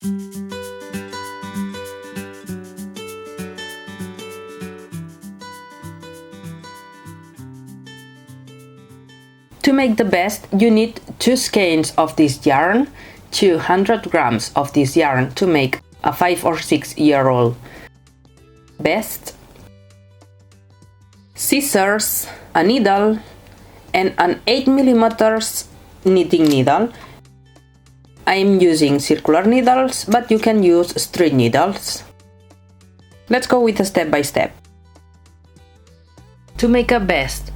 To make the vest, you need 2 skeins of this yarn, 200 grams of this yarn to make a 5 or 6 year old vest, scissors, a needle, and an 8mm knitting needle. I am using circular needles, but you can use straight needles. Let's go with a step by step. To make a vest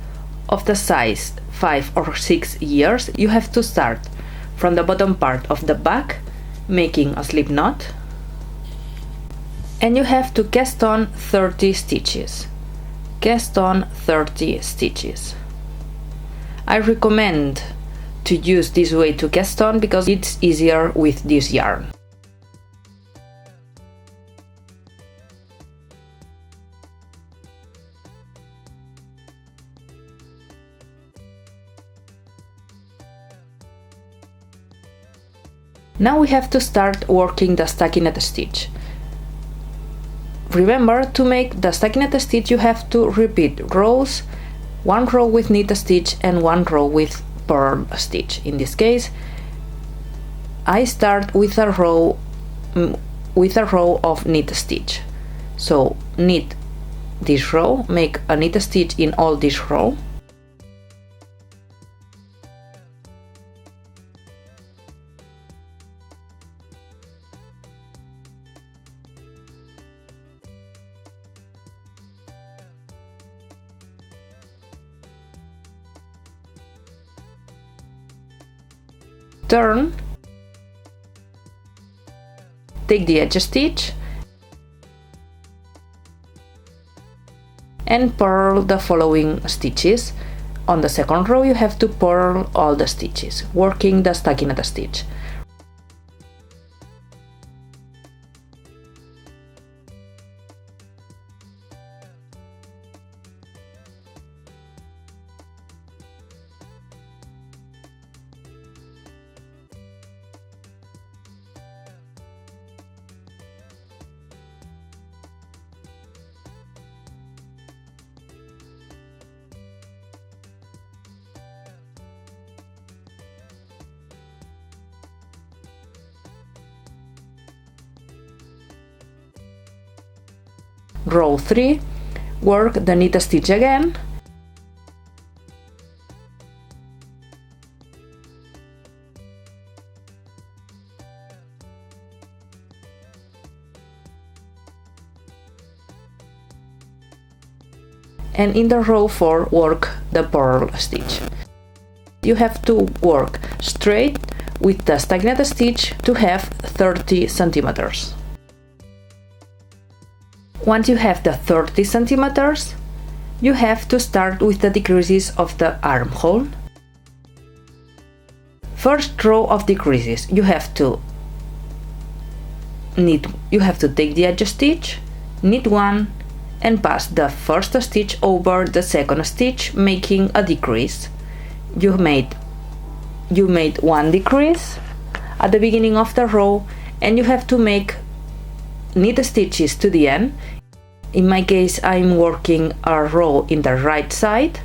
of the size 5 or 6 years, you have to start from the bottom part of the back, making a slip knot, and you have to cast on 30 stitches. Cast on 30 stitches. I recommend to use this way to cast on because it's easier with this yarn. Now we have to start working the stockinette stitch. Remember, to make the stockinette stitch you have to repeat rows, 1 row with knit stitch and 1 row with purl stitch. In this case, I start with a row of knit stitch. So knit this row, make a knit stitch in all this row. Turn, take the edge stitch and purl the following stitches. On the second row you have to purl all the stitches, working the stockinette stitch. Row 3, work the knit stitch again, and in the row 4 work the purl stitch. You have to work straight with the stockinette stitch to have 30 centimeters. Once you have the 30 centimeters, you have to start with the decreases of the armhole. First row of decreases, you have to take the edge stitch, knit 1, and pass the first stitch over the second stitch, making a decrease. You made 1 decrease at the beginning of the row, and you have to make knit stitches to the end. In my case, I'm working a row in the right side.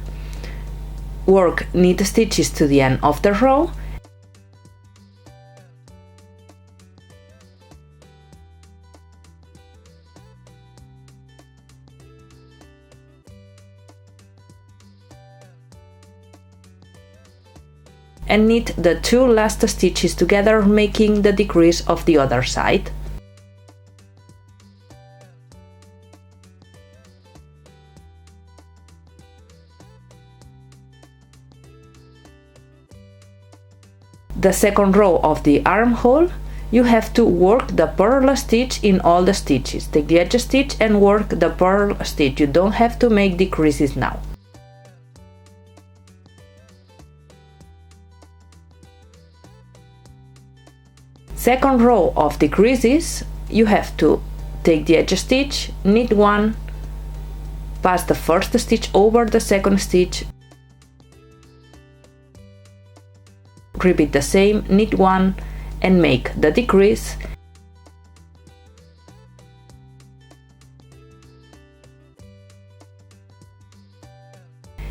Work knit stitches to the end of the row, and knit the 2 last stitches together, making the decrease of the other side. The second row of the armhole, you have to work the purl stitch in all the stitches. Take the edge stitch and work the purl stitch. You don't have to make decreases now. Second row of decreases, you have to take the edge stitch, knit 1, pass the first stitch over the second stitch, repeat the same, knit 1 and make the decrease,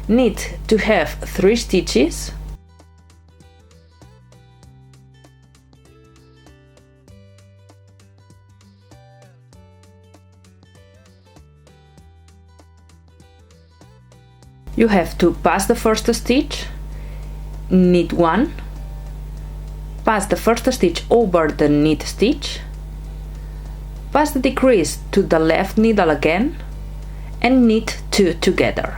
need to have 3 stitches. You have to pass the first stitch, knit 1, pass the first stitch over the knit stitch, pass the decrease to the left needle again, and knit 2 together.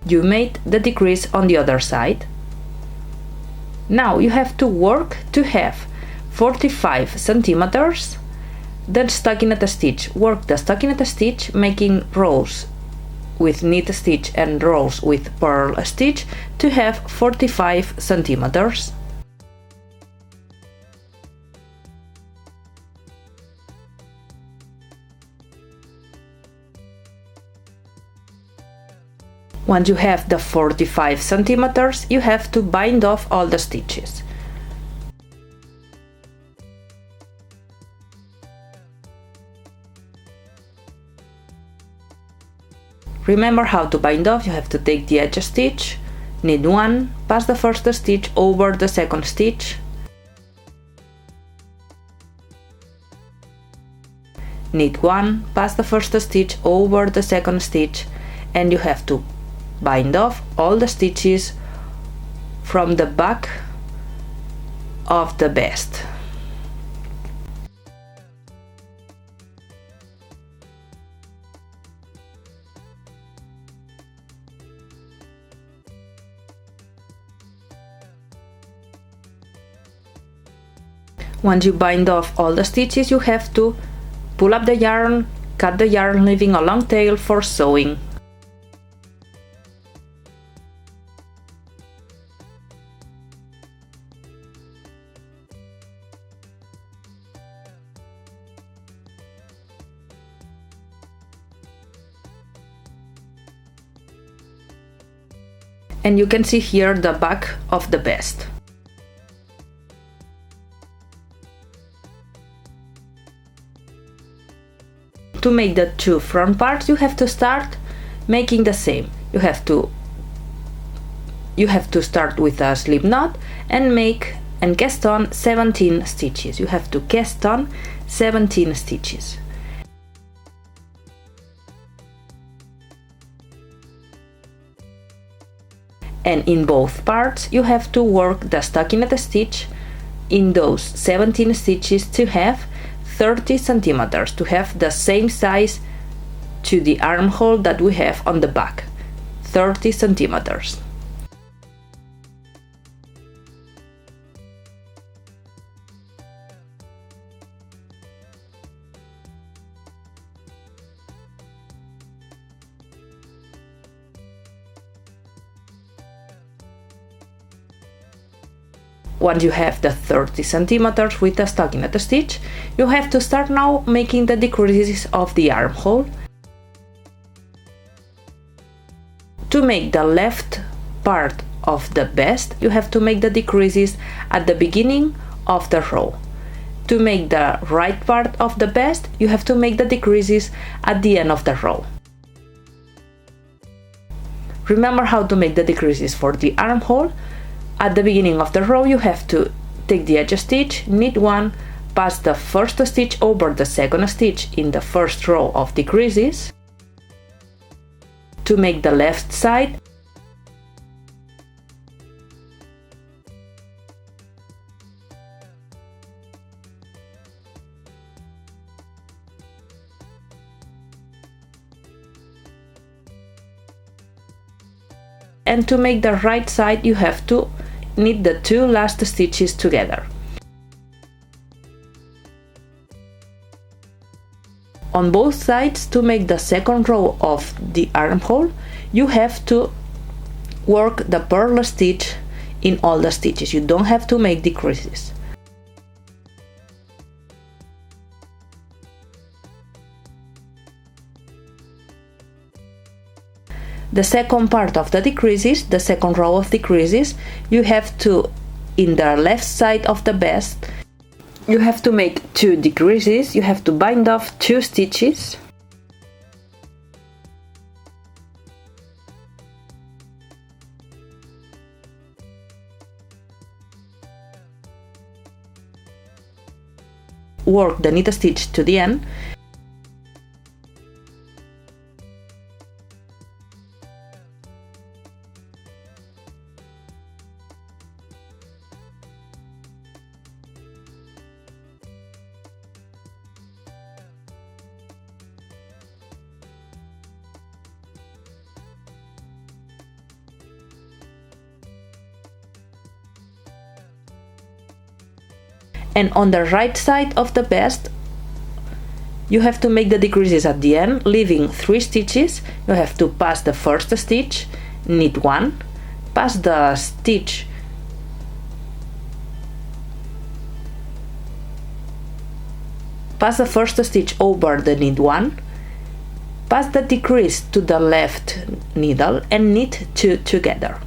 You made the decrease on the other side. Now you have to work to have 45 centimeters, then stockinette stitch. Work the stockinette stitch, making rows with knit stitch and rows with purl stitch to have 45 centimeters. Once you have the 45 centimeters, you have to bind off all the stitches. Remember how to bind off. You have to take the edge stitch, knit 1, pass the first stitch over the second stitch, knit 1, pass the first stitch over the second stitch, and you have to bind off all the stitches from the back of the vest. Once you bind off all the stitches, you have to pull up the yarn, cut the yarn, leaving a long tail for sewing. And you can see here the back of the vest. To make the 2 front parts, you have to start making the same. You have to start with a slip knot and cast on 17 stitches. You have to cast on 17 stitches. And in both parts you have to work the stockinette stitch in those 17 stitches to have 30 centimeters, to have the same size to the armhole that we have on the back, 30 centimeters. Once you have the 30 centimeters with the stockinette stitch, you have to start now making the decreases of the armhole. To make the left part of the vest, you have to make the decreases at the beginning of the row. To make the right part of the vest, you have to make the decreases at the end of the row. Remember how to make the decreases for the armhole. At the beginning of the row, you have to take the edge stitch, knit 1, pass the first stitch over the second stitch in the first row of decreases. To make the left side, and to make the right side, you have to knit the 2 last stitches together. On both sides, to make the second row of the armhole, you have to work the purl stitch in all the stitches. You don't have to make decreases. The second part of the decreases, the second row of decreases, you have to, in the left side of the vest, You have to make 2 decreases. You have to bind off 2 stitches. Work the knit stitch to the end. And on the right side of the vest, you have to make the decreases at the end, leaving 3 stitches. You have to pass the first stitch, knit 1, pass the stitch, pass the first stitch over the knit 1, pass the decrease to the left needle and knit 2 together.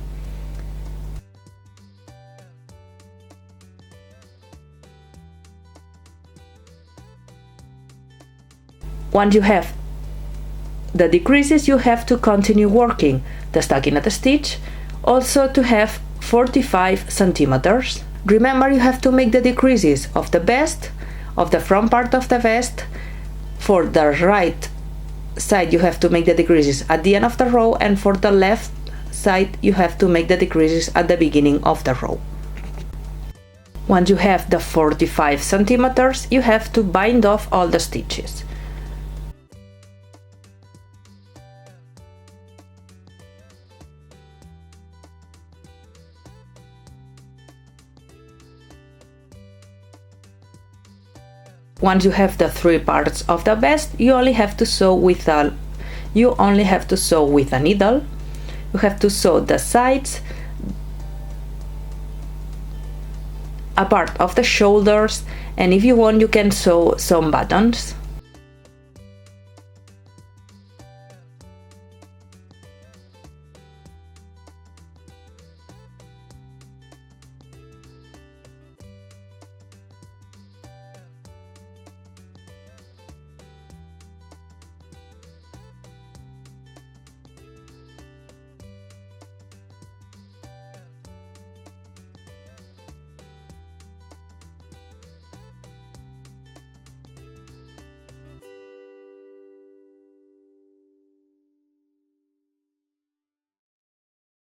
Once you have the decreases, you have to continue working the stockinette stitch, also to have 45 centimeters. Remember, you have to make the decreases of the vest, of the front part of the vest. For the right side, you have to make the decreases at the end of the row, and for the left side, you have to make the decreases at the beginning of the row. Once you have the 45 centimeters, you have to bind off all the stitches. Once you have the 3 parts of the vest, you only have to sew with a needle. You have to sew the sides, a part of the shoulders, and if you want, you can sew some buttons.